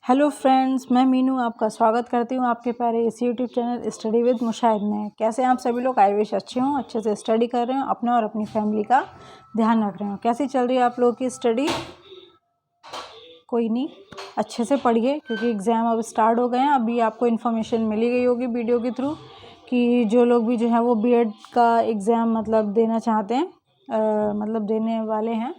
Hello friends, मैं मीनू आपका स्वागत करती हूँ आपके प्यारे इस YouTube channel study with Mushahid में। कैसे हैं आप सभी लोग? आई विश अच्छे हों, अच्छे से स्टडी कर रहे हो, अपने और अपनी फैमिली का ध्यान रख रहे हो। कैसी चल रही है आप लोगों की स्टडी? कोई नहीं, अच्छे से पढ़िए क्योंकि एग्ज़ाम अब स्टार्ट हो गए हैं। अभी आपको इन्फॉर्मेशन मिली गई होगी वीडियो के थ्रू कि जो लोग भी जो है वो बीएड का एग्ज़ाम मतलब देना चाहते हैं, मतलब देने वाले हैं,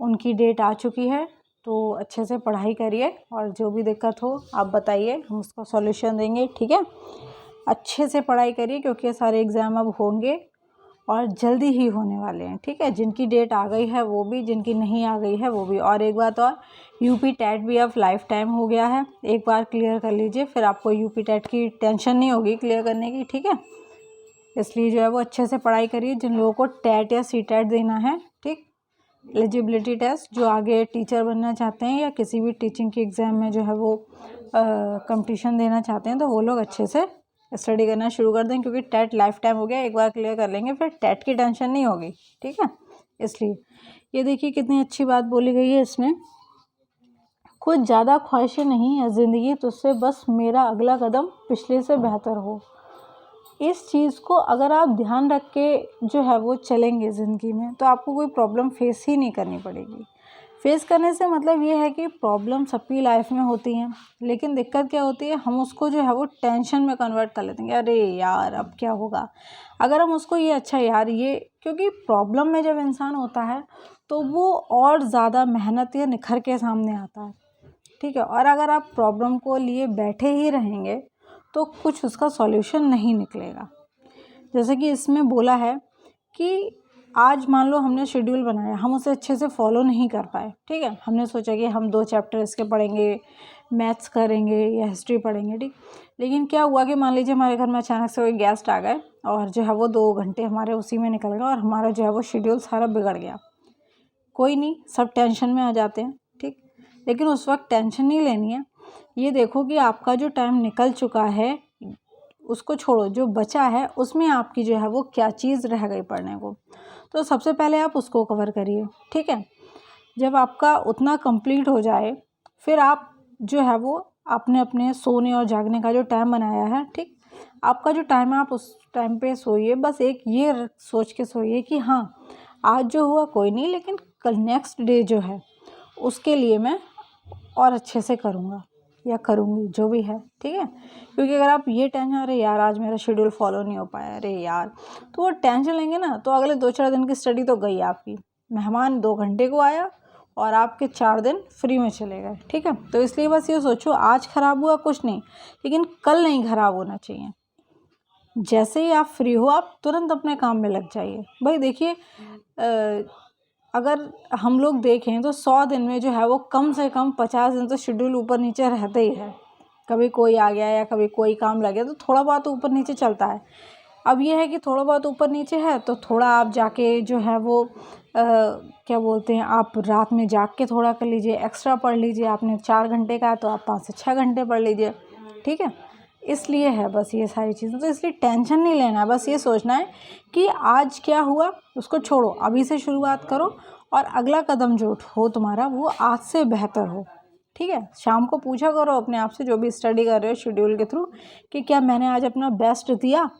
उनकी डेट आ चुकी है। तो अच्छे से पढ़ाई करिए और जो भी दिक्कत हो आप बताइए, हम उसका सॉल्यूशन देंगे। ठीक है, अच्छे से पढ़ाई करिए क्योंकि ये सारे एग्ज़ाम अब होंगे और जल्दी ही होने वाले हैं। ठीक है, जिनकी डेट आ गई है वो भी, जिनकी नहीं आ गई है वो भी। और एक बात और, यूपी टेट भी अब लाइफ टाइम हो गया है, एक बार क्लियर कर लीजिए, फिर आपको यूपी टेट की टेंशन नहीं होगी क्लियर करने की। ठीक है, इसलिए जो है वो अच्छे से पढ़ाई करिए। जिन लोगों को टेट या सी टेट देना है, ठीक, एलिजिबिलिटी टेस्ट, जो आगे टीचर बनना चाहते हैं या किसी भी टीचिंग के एग्ज़ाम में जो है वो कंपटीशन देना चाहते हैं, तो वो लोग अच्छे से स्टडी करना शुरू कर दें क्योंकि टेट लाइफ टाइम हो गया, एक बार क्लियर कर लेंगे फिर टेट की टेंशन नहीं होगी। ठीक है, इसलिए ये देखिए कितनी अच्छी बात बोली गई है इसमें, कुछ ज़्यादा ख्वाहिशें नहीं है ज़िंदगी तुझसे, बस मेरा अगला कदम पिछले से बेहतर हो। इस चीज़ को अगर आप ध्यान रख के जो है वो चलेंगे ज़िंदगी में, तो आपको कोई प्रॉब्लम फेस ही नहीं करनी पड़ेगी। फेस करने से मतलब ये है कि प्रॉब्लम सबकी लाइफ में होती हैं, लेकिन दिक्कत क्या होती है, हम उसको जो है वो टेंशन में कन्वर्ट कर लेते हैं। अरे यार अब क्या होगा, अगर हम उसको ये अच्छा यार ये, क्योंकि प्रॉब्लम में जब इंसान होता है तो वो और ज़्यादा मेहनत या निखर के सामने आता है। ठीक है, और अगर आप प्रॉब्लम को लिए बैठे ही रहेंगे तो कुछ उसका सॉल्यूशन नहीं निकलेगा। जैसे कि इसमें बोला है कि आज मान लो हमने शेड्यूल बनाया, हम उसे अच्छे से फॉलो नहीं कर पाए। ठीक है, हमने सोचा कि हम 2 चैप्टर इसके पढ़ेंगे, मैथ्स करेंगे या हिस्ट्री पढ़ेंगे। ठीक, लेकिन क्या हुआ कि मान लीजिए हमारे घर में अचानक से कोई गेस्ट आ गए और जो है वो 2 घंटे हमारे उसी में निकल गए और हमारा जो है वो शेड्यूल सारा बिगड़ गया। कोई नहीं, सब टेंशन में आ जाते हैं। ठीक, लेकिन उस वक्त टेंशन नहीं लेनी है। ये देखो कि आपका जो टाइम निकल चुका है उसको छोड़ो, जो बचा है उसमें आपकी जो है वो क्या चीज़ रह गई पढ़ने को, तो सबसे पहले आप उसको कवर करिए। ठीक है, जब आपका उतना कंप्लीट हो जाए फिर आप जो है वो आपने अपने सोने और जागने का जो टाइम बनाया है, ठीक, आपका जो टाइम है आप उस टाइम पे सोइए। बस एक ये सोच के सोइए कि हाँ आज जो हुआ कोई नहीं, लेकिन कल नेक्स्ट डे जो है उसके लिए मैं और अच्छे से करूँगा या करूँगी जो भी है। ठीक है, क्योंकि अगर आप ये टेंशन, अरे यार आज मेरा शेड्यूल फॉलो नहीं हो पाया, अरे यार, तो वो टेंशन लेंगे ना तो अगले 2-4 दिन की स्टडी तो गई आपकी। मेहमान 2 घंटे को आया और आपके 4 दिन फ्री में चले गए। ठीक है, तो इसलिए बस ये सोचो आज ख़राब हुआ कुछ नहीं, लेकिन कल नहीं ख़राब होना चाहिए। जैसे ही आप फ्री हो आप तुरंत अपने काम में लग जाइए। भाई देखिए, अगर हम लोग देखें तो 100 दिन में जो है वो कम से कम 50 दिन तो शेड्यूल ऊपर नीचे रहता ही है। कभी कोई आ गया या कभी कोई काम लग गया तो थोड़ा बहुत ऊपर नीचे चलता है। अब ये है कि थोड़ा बहुत ऊपर नीचे है तो थोड़ा आप जाके जो है वो क्या बोलते हैं, आप रात में जाग के थोड़ा कर लीजिए, एक्स्ट्रा पढ़ लीजिए। आपने 4 घंटे का तो आप 5 से 6 घंटे पढ़ लीजिए। ठीक है, इसलिए है बस ये सारी चीज़ें। तो इसलिए टेंशन नहीं लेना है, बस ये सोचना है कि आज क्या हुआ उसको छोड़ो, अभी से शुरुआत करो और अगला कदम जो हो तुम्हारा वो आज से बेहतर हो। ठीक है, शाम को पूछा करो अपने आप से, जो भी स्टडी कर रहे हो शेड्यूल के थ्रू, कि क्या मैंने आज अपना बेस्ट दिया।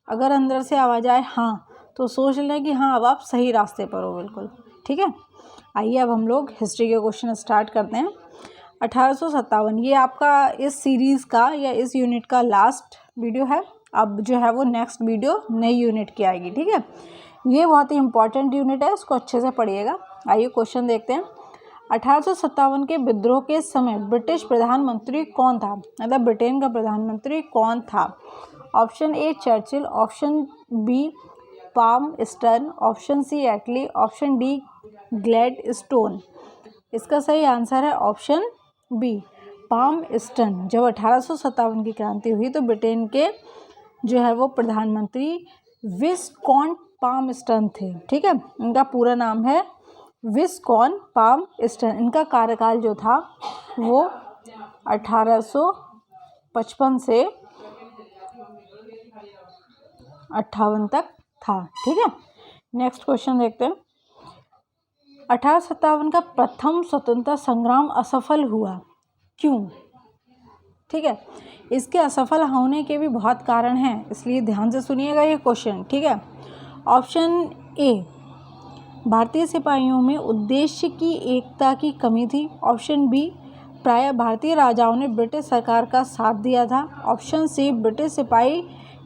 अगर अंदर से आवाज़ आए हाँ, तो सोच लें कि हाँ अब आप सही रास्ते पर हो बिल्कुल। ठीक है, आइए अब हम लोग हिस्ट्री के क्वेश्चन स्टार्ट करते हैं। 1857 ये आपका इस सीरीज़ का या इस यूनिट का लास्ट वीडियो है। अब जो है वो नेक्स्ट वीडियो नई यूनिट की आएगी। ठीक है, ये बहुत ही इंपॉर्टेंट यूनिट है, इसको अच्छे से पढ़िएगा। आइए क्वेश्चन देखते हैं। 1857 के विद्रोह के समय ब्रिटिश प्रधानमंत्री कौन था, मतलब ब्रिटेन का प्रधानमंत्री कौन था? Option A Churchill, option B Palmerston, option C Attlee, option D Gladstone. इसका सही आंसर है ऑप्शन बी पाल्मस्टन। जब 1857 की क्रांति हुई तो ब्रिटेन के जो है वो प्रधानमंत्री विस्कॉन्ट पाल्मस्टन थे। ठीक है, इनका पूरा नाम है विस्कॉन्ट पाल्मस्टन। इनका कार्यकाल जो था वो 1855 से 58 तक था। ठीक है, नेक्स्ट क्वेश्चन देखते हैं। 1857 का प्रथम स्वतंत्रता संग्राम असफल हुआ, क्यों? ठीक है। इसके असफल होने के भी बहुत कारण हैं, इसलिए ध्यान से सुनिएगा ये क्वेश्चन, ठीक है। ऑप्शन ए, भारतीय सिपाहियों में उद्देश्य की एकता की कमी थी। ऑप्शन बी, प्रायः भारतीय राजाओं ने ब्रिटिश सरकार का साथ दिया था। ऑप्शन सी, ब्रिटिश सिपाही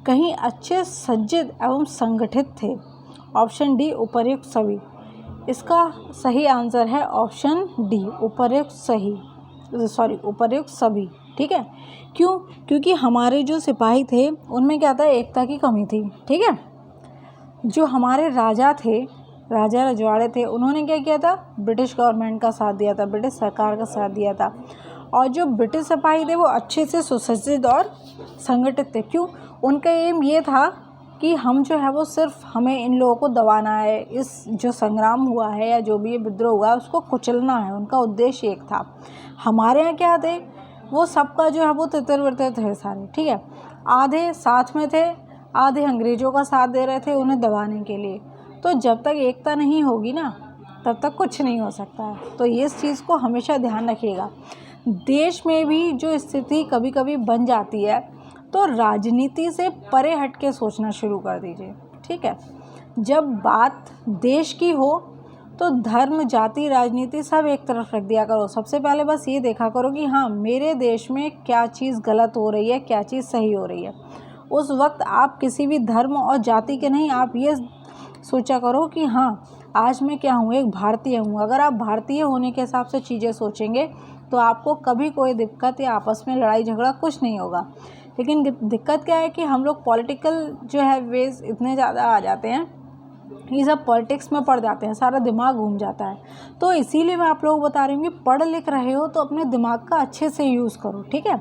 कहीं अच्छे सज्जित एवं संगठित थे। ऑप्शन डी, उपर्युक्त सभी। इसका सही आंसर है ऑप्शन डी, उपर्युक्त सभी, ठीक है। क्यों? क्योंकि हमारे जो सिपाही थे उनमें क्या था, एकता की कमी थी, ठीक है। जो हमारे राजा थे, राजा रजवाड़े थे, उन्होंने क्या किया था, ब्रिटिश गवर्नमेंट का साथ दिया था, ब्रिटिश सरकार का साथ दिया था। और जो ब्रिटिश सिपाही थे वो अच्छे से सुसज्जित और संगठित थे। क्यों? उनका एम ये था कि हम जो है वो सिर्फ हमें इन लोगों को दबाना है, इस जो संग्राम हुआ है या जो भी ये विद्रोह हुआ है उसको कुचलना है, उनका उद्देश्य एक था। हमारे यहाँ क्या थे, वो सबका जो है वो तितर-बितर थे सारे, ठीक है। आधे साथ में थे, आधे अंग्रेज़ों का साथ दे रहे थे उन्हें दबाने के लिए। तो जब तक एकता नहीं होगी ना, तब तक कुछ नहीं हो सकता है। तो ये इस चीज़ को हमेशा ध्यान रखिएगा। देश में भी जो स्थिति कभी कभी बन जाती है तो राजनीति से परे हट के सोचना शुरू कर दीजिए, ठीक है। जब बात देश की हो तो धर्म, जाति, राजनीति सब एक तरफ रख दिया करो। सबसे पहले बस ये देखा करो कि हाँ, मेरे देश में क्या चीज़ गलत हो रही है, क्या चीज़ सही हो रही है। उस वक्त आप किसी भी धर्म और जाति के नहीं, आप ये सोचा करो कि हाँ, आज मैं क्या हूँ, एक भारतीय हूँ। अगर आप भारतीय होने के हिसाब से चीज़ें सोचेंगे तो आपको कभी कोई दिक्कत या आपस में लड़ाई झगड़ा कुछ नहीं होगा। लेकिन दिक्कत क्या है कि हम लोग पॉलिटिकल जो है वेज इतने ज़्यादा आ जाते हैं, ये सब पॉलिटिक्स में पड़ जाते हैं, सारा दिमाग घूम जाता है। तो इसीलिए मैं आप लोगों को बता रही हूँ कि पढ़ लिख रहे हो तो अपने दिमाग का अच्छे से यूज़ करो, ठीक है।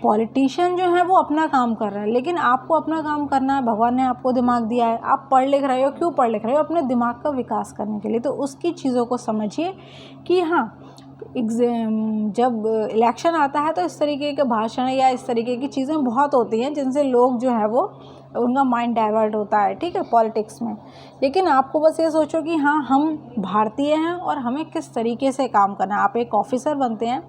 पॉलिटिशियन जो है वो अपना काम कर रहा है, लेकिन आपको अपना काम करना है। भगवान ने आपको दिमाग दिया है, आप पढ़ लिख रहे हो। क्यों पढ़ लिख रहे हो? अपने दिमाग का विकास करने के लिए। तो उसकी चीज़ों को समझिए कि हाँ, जब इलेक्शन आता है तो इस तरीके के भाषण या इस तरीके की चीज़ें बहुत होती हैं जिनसे लोग जो है वो उनका माइंड डाइवर्ट होता है, ठीक है, पॉलिटिक्स में। लेकिन आपको बस ये सोचो कि हाँ, हम भारतीय हैं और हमें किस तरीके से काम करना है। आप एक ऑफिसर बनते हैं,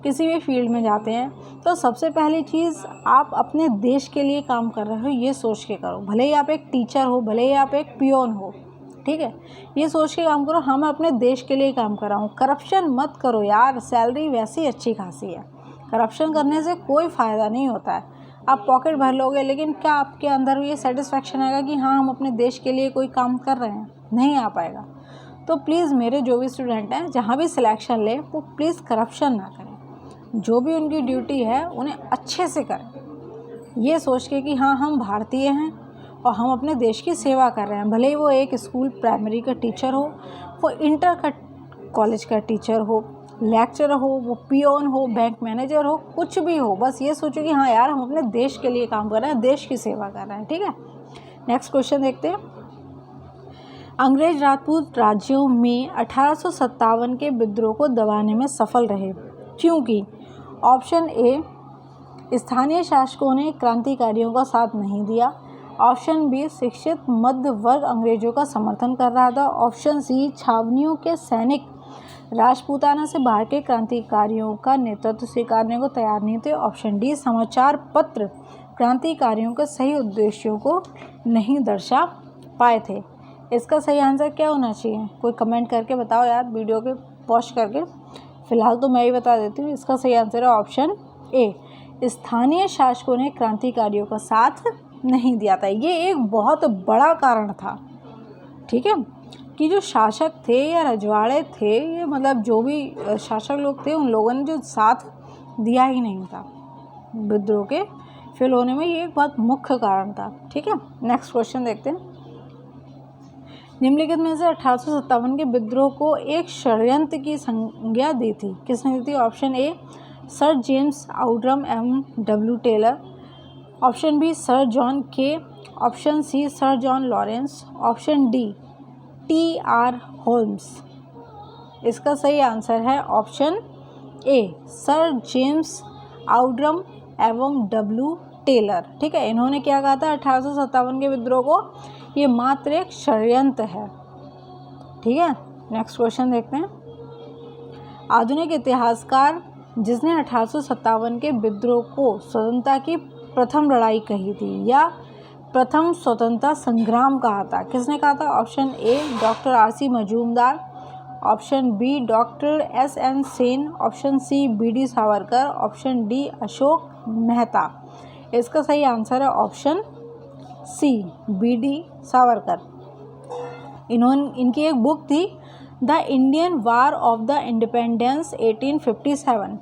किसी भी फील्ड में जाते हैं, तो सबसे पहली चीज़ आप अपने देश के लिए काम कर रहे हो ये सोच के करो। भले ही आप एक टीचर हो, भले ही आप एक पियोन हो, ठीक है, ये सोच के काम करो, हाँ मैं अपने देश के लिए काम कर रहा हूँ। करप्शन मत करो यार, सैलरी वैसी अच्छी खासी है। करप्शन करने से कोई फ़ायदा नहीं होता है। आप पॉकेट भर लोगे, लेकिन क्या आपके अंदर ये सेटिस्फेक्शन आएगा कि हाँ, हम अपने देश के लिए कोई काम कर रहे हैं? नहीं आ पाएगा। तो प्लीज़ मेरे जो भी स्टूडेंट हैं, जहाँ भी सिलेक्शन लें, वो प्लीज़ करप्शन ना करें। जो भी उनकी ड्यूटी है उन्हें अच्छे से करें, ये सोच के कि हाँ, हम भारतीय हैं और हम अपने देश की सेवा कर रहे हैं। भले ही वो एक स्कूल प्राइमरी का टीचर हो, वो इंटर का कॉलेज का टीचर हो, लेक्चरर हो, वो पियोन हो, बैंक मैनेजर हो, कुछ भी हो, बस ये सोचो कि हाँ यार, हम अपने देश के लिए काम कर रहे हैं, देश की सेवा कर रहे हैं, ठीक है। नेक्स्ट क्वेश्चन देखते हैं। अंग्रेज राजपूत राज्यों में 1857 के विद्रोह को दबाने में सफल रहे, क्योंकि ऑप्शन ए, स्थानीय शासकों ने क्रांतिकारियों का साथ नहीं दिया। ऑप्शन बी, शिक्षित मध्य वर्ग अंग्रेजों का समर्थन कर रहा था। ऑप्शन सी, छावनियों के सैनिक राजपूताना से बाहर के क्रांतिकारियों का नेतृत्व स्वीकारने को तैयार नहीं थे। ऑप्शन डी, समाचार पत्र क्रांतिकारियों के सही उद्देश्यों को नहीं दर्शा पाए थे। इसका सही आंसर क्या होना चाहिए? कोई कमेंट करके बताओ यार, वीडियो के पॉज करके। फिलहाल तो मैं ही बता देती हूँ। इसका सही आंसर है ऑप्शन ए, स्थानीय शासकों ने क्रांतिकारियों का साथ नहीं दिया था। ये एक बहुत बड़ा कारण था, ठीक है, कि जो शासक थे या रजवाड़े थे, ये मतलब जो भी शासक लोग थे, उन लोगों ने जो साथ दिया ही नहीं था विद्रोह के फेल होने में। ये एक बहुत मुख्य कारण था, ठीक है। नेक्स्ट क्वेश्चन देखते हैं। निम्नलिखित में से 1857 के विद्रोह को एक षड्यंत्र की संज्ञा दी थी, किसने दी थी? Option A, sir James Outram एवं W Taylor. Option B, sir John Kaye. Option C, sir John Lawrence. Option D, T R. Holmes. इसका सही आंसर है option A, sir James Outram एवं डब्ल्यू टेलर, ठीक है। इन्होंने क्या कहा था 1857 के विद्रोह को? ये मात्र एक षड्यंत्र है, ठीक है। नेक्स्ट क्वेश्चन देखते हैं। आधुनिक इतिहासकार जिसने 1857 के विद्रोह को स्वतंत्रता की प्रथम लड़ाई कही थी या प्रथम स्वतंत्रता संग्राम कहा था? किसने कहा था? Option A doctor R C. Majumdar, option B doctor S N. Sen, option C B D. Savarkar, option D Ashok Mehta. इसका सही आंसर है ऑप्शन सी बी.डी. सावरकर। इनकी एक बुक थी the Indian war of the independence 1857।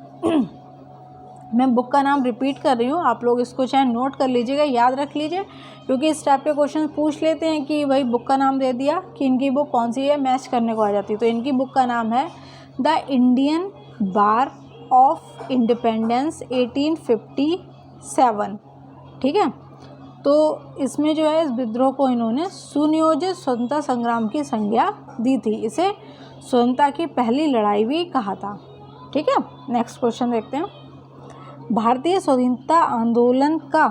मैं बुक का नाम रिपीट कर रही हूँ, आप लोग इसको चाहे नोट कर लीजिएगा, याद रख लीजिए, क्योंकि इस टाइप के क्वेश्चन पूछ लेते हैं कि भाई बुक का नाम दे दिया कि इनकी बुक कौन सी है, मैच करने को आ जाती है। तो इनकी बुक का नाम है the Indian war of independence 1857। ठीक है, तो इसमें जो है इस विद्रोह को इन्होंने सुनियोजित स्वतंत्रता संग्राम की संज्ञा दी थी। इसे स्वतंत्रता की पहली लड़ाई भी कहा था। ठीक है, नेक्स्ट क्वेश्चन देखते हैं। भारतीय स्वतंत्रता आंदोलन का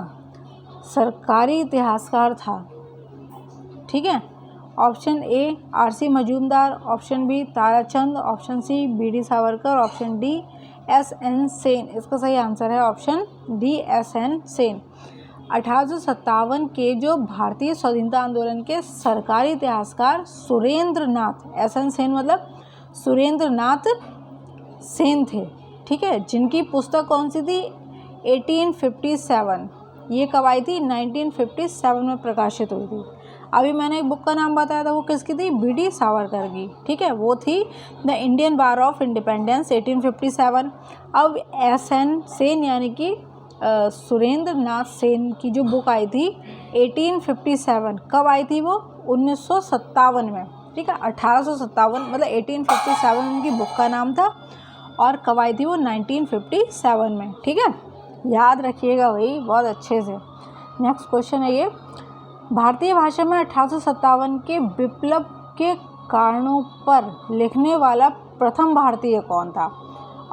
सरकारी इतिहासकार था? ठीक है, option A R C. Majumdar, option B Tarachand, option C B D. Savarkar, option D S N. Sen. इसका सही आंसर है ऑप्शन डी एस.एन. सेन। 1857 के जो भारतीय स्वतंत्रता आंदोलन के सरकारी इतिहासकार सुरेंद्र नाथ, एस.एन. सेन मतलब सुरेंद्र नाथ सेन थे। ठीक है, जिनकी पुस्तक कौन सी थी? 1857। ये कब आई थी? 1957 में प्रकाशित हुई थी। अभी मैंने एक बुक का नाम बताया था, वो किसकी थी? बी.डी. सावरकर की। ठीक है, वो थी the Indian war of independence 1857। अब एस.एन. सेन यानी कि सुरेंद्र नाथ सेन की जो बुक आई थी 1857, कब आई थी वो? 1957 में। ठीक है, 1857 मतलब 1857 उनकी बुक का नाम था, और कब आई थी वो? 1957 में। ठीक है, याद रखिएगा भाई बहुत अच्छे से। नेक्स्ट क्वेश्चन है ये, भारतीय भाषा में 1857 के विप्लव के कारणों पर लिखने वाला प्रथम भारतीय कौन था?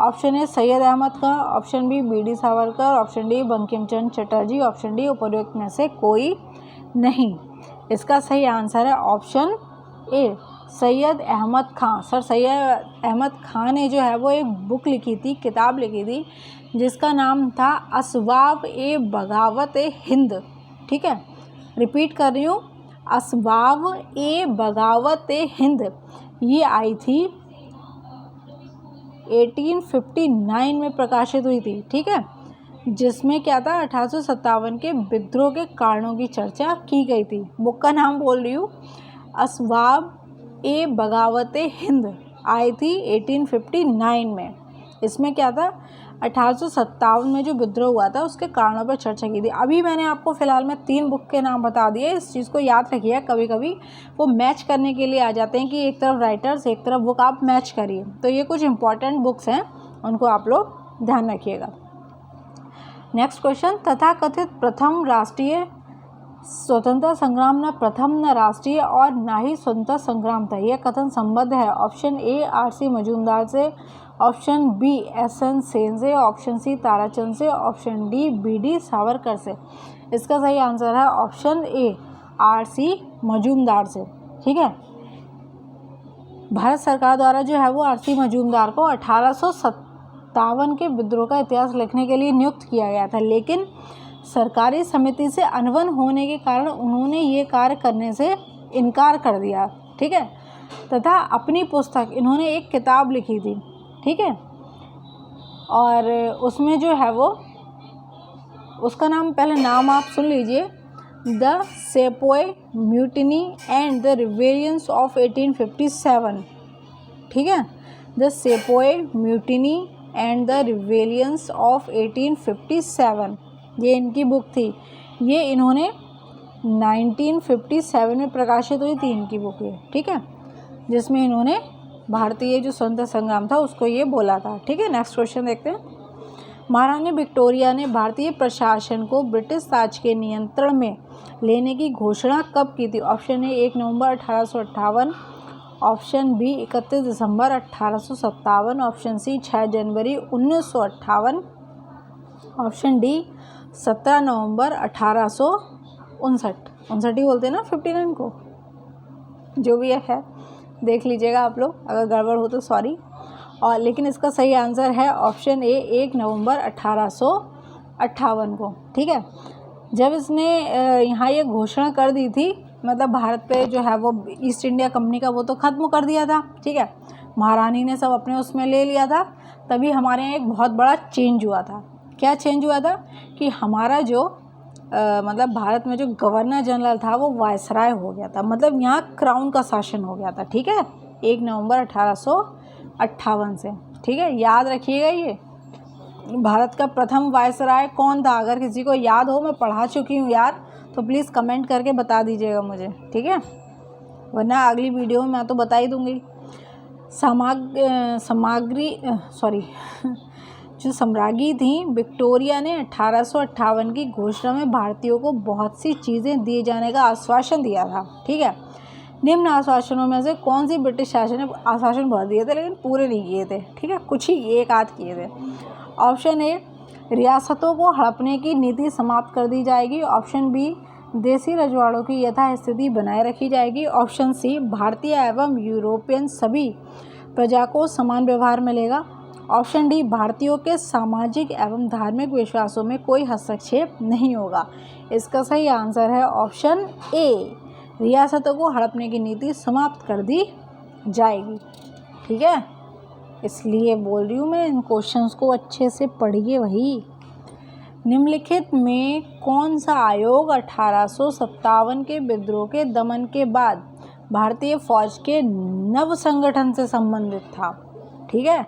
Option A Syed Ahmad Khan, option B B D. Savarkar, option D Bankim Chandra Chatterjee, option D उपरोक्त में से कोई नहीं। इसका सही आंसर है option A Syed Ahmad Khan. Sir Syed Ahmad Khan ने जो है वो एक बुक लिखी थी, किताब लिखी थी, जिसका नाम था असबाब ए बगावत ए हिंद। ठीक है, रिपीट कर रही हूँ, असबाब ए बगावत ए हिंद। ये आई थी 1859 में प्रकाशित हुई थी। ठीक है, जिसमें क्या था? 1857 के विद्रोह के कारणों की चर्चा की गई थी। बुक का नाम बोल रही हूँ, असबाब ए बगावत हिंद, आई थी 1859 में। इसमें क्या था? 1857 में जो विद्रोह हुआ था उसके कारणों पर चर्चा की थी। अभी मैंने आपको फ़िलहाल में 3 बुक के नाम बता दिए, इस चीज़ को याद रखिए। कभी कभी वो मैच करने के लिए आ जाते हैं कि एक तरफ राइटर्स एक तरफ बुक, आप मैच करिए। तो ये कुछ इंपॉर्टेंट बुक्स हैं, उनको आप लोग ध्यान रखिएगा। नेक्स्ट क्वेश्चन, तथाकथित प्रथम राष्ट्रीय स्वतंत्रता संग्राम न प्रथम न राष्ट्रीय और ना ही स्वतंत्रता संग्राम था, यह कथन संबद्ध है? Option A R C. मजूमदार से, ऑप्शन बी एस.एन. सेन से, ऑप्शन सी ताराचंद से, ऑप्शन डी बी.डी. सावरकर से। इसका सही आंसर है ऑप्शन ए आर.सी. मजूमदार से। ठीक है, भारत सरकार द्वारा जो है वो आर.सी. मजूमदार को 1857 के विद्रोह का इतिहास लिखने के लिए नियुक्त किया गया था, लेकिन सरकारी समिति से अनबन होने के कारण उन्होंने ये कार्य करने से इनकार कर दिया। ठीक है, तथा अपनी पुस्तक, इन्होंने एक किताब लिखी थी। ठीक है, और उसमें जो है वो, उसका नाम, पहले नाम आप सुन लीजिए, the sepoy mutiny and the rebellions of 1857। ठीक है, the sepoy mutiny and the rebellions of 1857, ये इनकी बुक थी। ये इन्होंने 1957 में प्रकाशित हुई थी इनकी बुक ये। ठीक है, जिसमें इन्होंने भारतीय जो स्वतंत्रता संग्राम था उसको ये बोला था। ठीक है, नेक्स्ट क्वेश्चन देखते हैं। महारानी विक्टोरिया ने भारतीय प्रशासन को ब्रिटिश राज के नियंत्रण में लेने की घोषणा कब की थी? ऑप्शन ए 1 नवंबर 1858, ऑप्शन बी 31 दिसंबर 1857, ऑप्शन सी 6 जनवरी 1958, ऑप्शन डी 17 नवंबर 1859। 59 ही बोलते हैं ना 59 को, जो भी है देख लीजिएगा आप लोग, अगर गड़बड़ हो तो सॉरी। और लेकिन इसका सही आंसर है ऑप्शन ए 1 नवंबर 1858 को। ठीक है, जब इसने यहाँ ये घोषणा कर दी थी, मतलब भारत पे जो है वो ईस्ट इंडिया कंपनी का वो तो ख़त्म कर दिया था। ठीक है, महारानी ने सब अपने उसमें ले लिया था, तभी हमारे यहाँ एक बहुत बड़ा चेंज हुआ था। क्या चेंज हुआ था कि हमारा जो मतलब भारत में जो गवर्नर जनरल था वो वायसराय हो गया था, मतलब यहाँ क्राउन का शासन हो गया था। ठीक है, 1 नवंबर 1858 से। ठीक है, याद रखिएगा ये भारत का प्रथम वायसराय कौन था। अगर किसी को याद हो, मैं पढ़ा चुकी हूँ यार, तो प्लीज़ कमेंट करके बता दीजिएगा मुझे। ठीक है, वरना अगली वीडियो में मैं तो बता ही दूँगी। जो सम्राज्ञी थी विक्टोरिया ने 1858 की घोषणा में भारतीयों को बहुत सी चीज़ें दिए जाने का आश्वासन दिया था। ठीक है, निम्न आश्वासनों में से कौन सी ब्रिटिश शासन ने आश्वासन बहुत दिए थे लेकिन पूरे नहीं किए थे। ठीक है, कुछ ही एक आध किए थे। ऑप्शन ए, रियासतों को हड़पने की नीति समाप्त कर दी जाएगी। ऑप्शन बी, देसी रजवाड़ों की यथास्थिति बनाए रखी जाएगी। ऑप्शन सी, भारतीय एवं यूरोपियन सभी प्रजा को समान व्यवहार मिलेगा। ऑप्शन डी, भारतीयों के सामाजिक एवं धार्मिक विश्वासों में कोई हस्तक्षेप नहीं होगा। इसका सही आंसर है ऑप्शन ए, रियासतों को हड़पने की नीति समाप्त कर दी जाएगी। ठीक है, इसलिए बोल रही हूँ मैं, इन क्वेश्चंस को अच्छे से पढ़िए। वही निम्नलिखित में कौन सा आयोग 1857 के विद्रोह के दमन के बाद भारतीय फौज के नव संगठन से संबंधित था। ठीक है,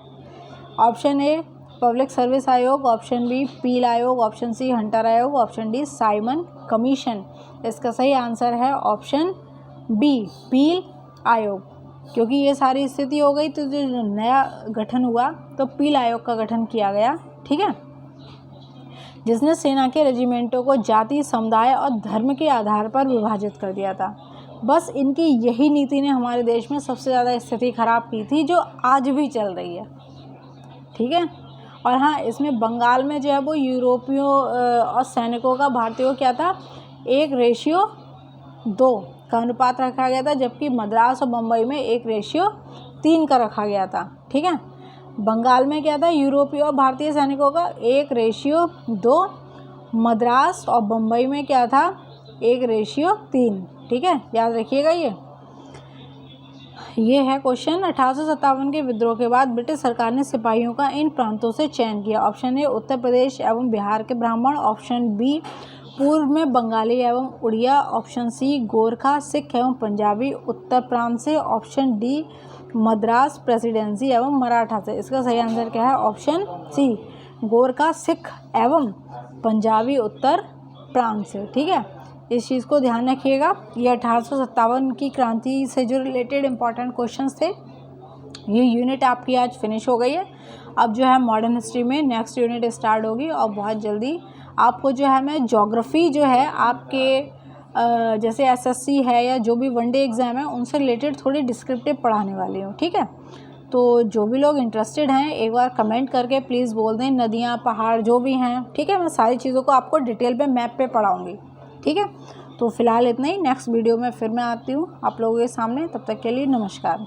ऑप्शन ए, पब्लिक सर्विस आयोग। ऑप्शन बी, पील आयोग। ऑप्शन सी, हंटर आयोग। Option D, Simon commission. इसका सही आंसर है ऑप्शन बी, पील आयोग। क्योंकि ये सारी स्थिति हो गई तो जो नया गठन हुआ तो पील आयोग का गठन किया गया। ठीक है, जिसने सेना के रेजिमेंटों को जाति, समुदाय और धर्म के आधार पर विभाजित कर दिया था। बस इनकी यही नीति ने हमारे देश में सबसे ज़्यादा स्थिति खराब की थी, जो आज भी चल रही है। ठीक है, और हाँ, इसमें बंगाल में जो है वो यूरोपियों और सैनिकों का भारतीयों क्या था, 1:2 का अनुपात रखा गया था, जबकि मद्रास और बम्बई में 1:3 का रखा गया था। ठीक है, बंगाल में क्या था, यूरोपीय और भारतीय सैनिकों का 1:2, मद्रास और बम्बई में क्या था, 1:3। ठीक है, याद रखिएगा ये है क्वेश्चन। 1857 के विद्रोह के बाद ब्रिटिश सरकार ने सिपाहियों का इन प्रांतों से चयन किया। ऑप्शन ए, उत्तर प्रदेश एवं बिहार के ब्राह्मण। ऑप्शन बी, पूर्व में बंगाली एवं उड़िया। ऑप्शन सी, गोरखा, सिख एवं पंजाबी उत्तर प्रांत से। ऑप्शन डी, मद्रास प्रेसिडेंसी एवं मराठा से। इसका सही आंसर क्या है, ऑप्शन सी, गोरखा, सिख एवं पंजाबी उत्तर प्रांत से। ठीक है, इस चीज़ को ध्यान रखिएगा। ये 1857 की क्रांति से जो रिलेटेड इंपॉर्टेंट क्वेश्चंस थे। ये यूनिट आपकी आज फिनिश हो गई है। अब जो है मॉडर्न हिस्ट्री में नेक्स्ट यूनिट स्टार्ट होगी, और बहुत जल्दी आपको जो है मैं ज्योग्राफी जो है आपके जैसे एसएससी है या जो भी वनडे एग्ज़ाम है उनसे रिलेटेड थोड़ी डिस्क्रिप्टिव पढ़ाने वाली हूँ। ठीक है, तो जो भी लोग इंटरेस्टेड हैं एक बार कमेंट करके प्लीज़ बोल दें, नदियाँ, पहाड़ जो भी हैं। ठीक है, मैं सारी चीज़ों को आपको डिटेल पे मैप पे पढ़ाऊँगी। ठीक है, तो फिलहाल इतना ही। नेक्स्ट वीडियो में फिर मैं आती हूँ आप लोगों के सामने, तब तक के लिए नमस्कार।